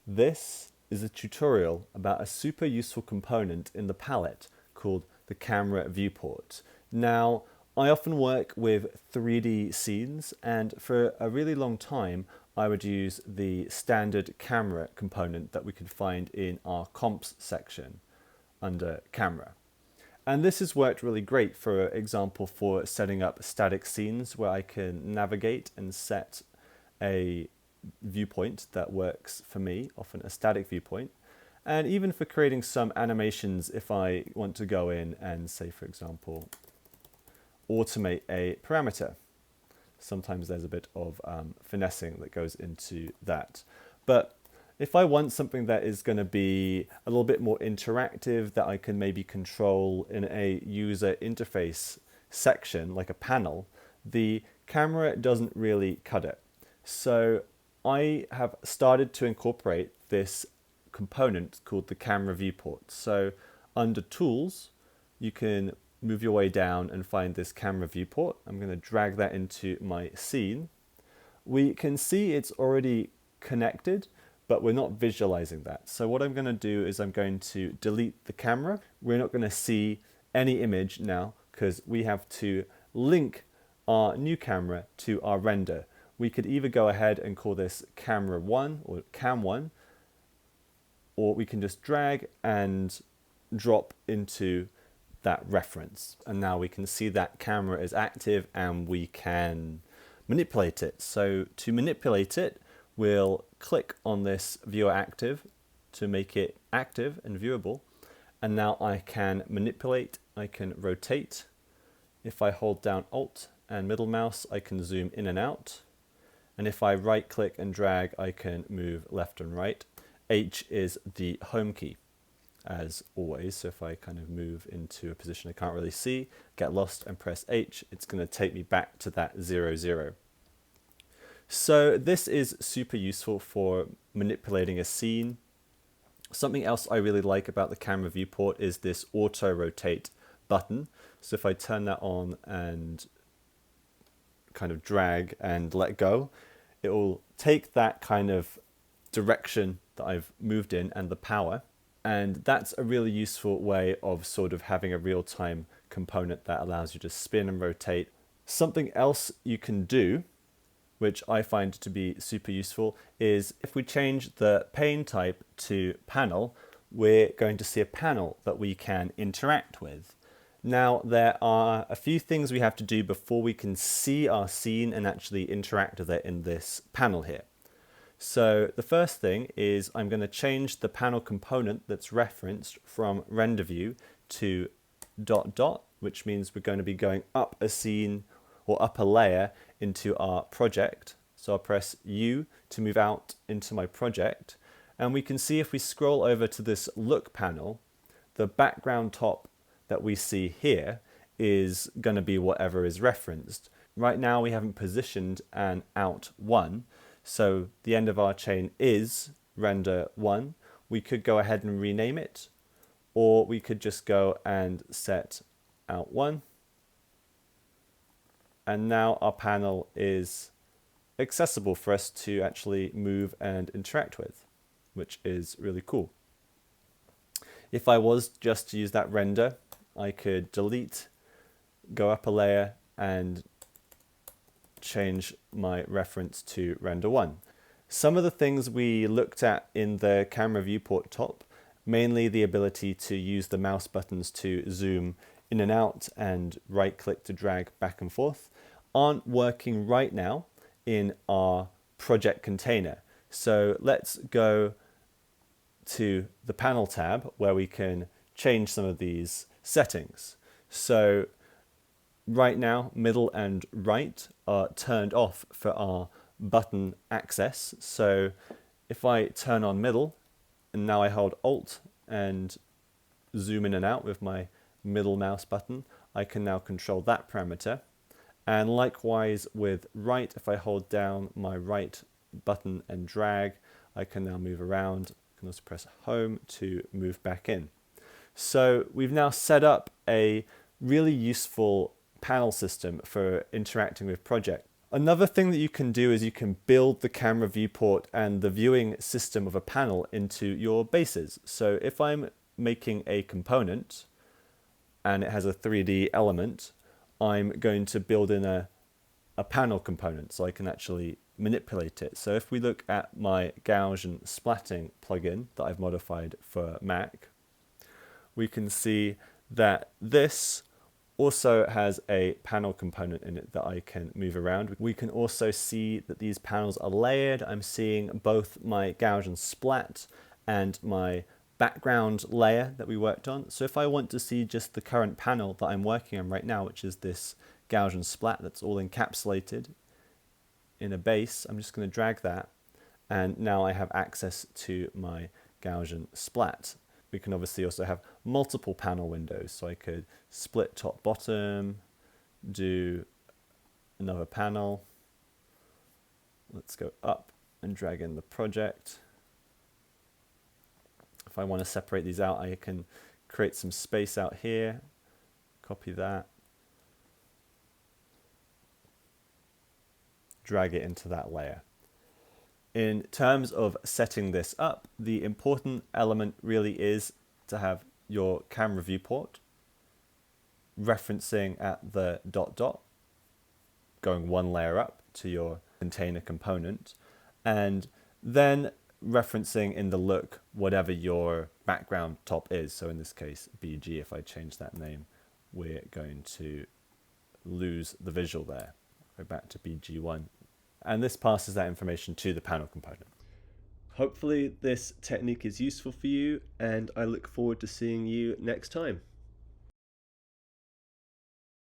This is a tutorial about a super useful component in the palette called the camera viewport. Now, I often work with 3D scenes, and for a really long time I would use the standard camera component that we could find in our comps section under camera. And this has worked really great, for example, for setting up static scenes where I can navigate and set a viewpoint that works for me, often a static viewpoint, and even for creating some animations if I want to go in and, say, for example, automate a parameter. Sometimes there's a bit of finessing that goes into that. But if I want something that is going to be a little bit more interactive, that I can maybe control in a user interface section, like a panel, the camera doesn't really cut it. So I have started to incorporate this component called the camera viewport. So under Tools, you can move your way down and find this camera viewport. I'm going to drag that into my scene. We can see it's already connected, but we're not visualizing that. So what I'm going to do is I'm going to delete the camera. We're not going to see any image now because we have to link our new camera to our render. We could either go ahead and call this camera 1 or cam 1, or we can just drag and drop into that reference. And now we can see that camera is active and we can manipulate it. So to manipulate it, we'll click on this viewer active to make it active and viewable. And now I can manipulate, I can rotate. If I hold down Alt and middle mouse, I can zoom in and out. And if I right click and drag, I can move left and right. H is the home key, as always. So if I kind of move into a position I can't really see, get lost and press H, it's going to take me back to that 0, 0. So this is super useful for manipulating a scene. Something else I really like about the camera viewport is this auto rotate button. So if I turn that on and kind of drag and let go, it will take that kind of direction that I've moved in and the power, and that's a really useful way of sort of having a real-time component that allows you to spin and rotate. Something else you can do, which I find to be super useful, is if we change the pane type to panel, we're going to see a panel that we can interact with. Now, there are a few things we have to do before we can see our scene and actually interact with it in this panel here. So the first thing is I'm going to change the panel component that's referenced from render view to ... which means we're going to be going up a scene or up a layer into our project. So I'll press U to move out into my project. And we can see if we scroll over to this look panel, the background top that we see here is going to be whatever is referenced. Right now we haven't positioned an out 1, so the end of our chain is render 1. We could go ahead and rename it, or we could just go and set out 1. And now our panel is accessible for us to actually move and interact with, which is really cool. If I was just to use that render, I could delete, go up a layer, and change my reference to render 1. Some of the things we looked at in the camera viewport top, mainly the ability to use the mouse buttons to zoom in and out and right click to drag back and forth, aren't working right now in our project container. So let's go to the panel tab where we can change some of these settings. So right now, middle and right are turned off for our button access. So if I turn on middle and now I hold Alt and zoom in and out with my middle mouse button, I can now control that parameter. And likewise with right, if I hold down my right button and drag, I can now move around. I can also press home to move back in. So we've now set up a really useful panel system for interacting with project. Another thing that you can do is you can build the camera viewport and the viewing system of a panel into your bases. So if I'm making a component and it has a 3D element, I'm going to build in a panel component so I can actually manipulate it. So if we look at my Gaussian splatting plugin that I've modified for Mac, we can see that this also has a panel component in it that I can move around. We can also see that these panels are layered. I'm seeing both my Gaussian splat and my background layer that we worked on. So if I want to see just the current panel that I'm working on right now, which is this Gaussian splat that's all encapsulated in a base, I'm just going to drag that, and now I have access to my Gaussian splat. We can obviously also have multiple panel windows, so I could split top bottom, do another panel. Let's go up and drag in the project. If I want to separate these out, I can create some space out here, copy that, drag it into that layer. In terms of setting this up, the important element really is to have your camera viewport referencing at the dot dot, going one layer up to your container component, and then referencing in the look whatever your background top is. So in this case, BG, if I change that name, we're going to lose the visual there. Go back to BG1. And this passes that information to the panel component. Hopefully this technique is useful for you, and I look forward to seeing you next time.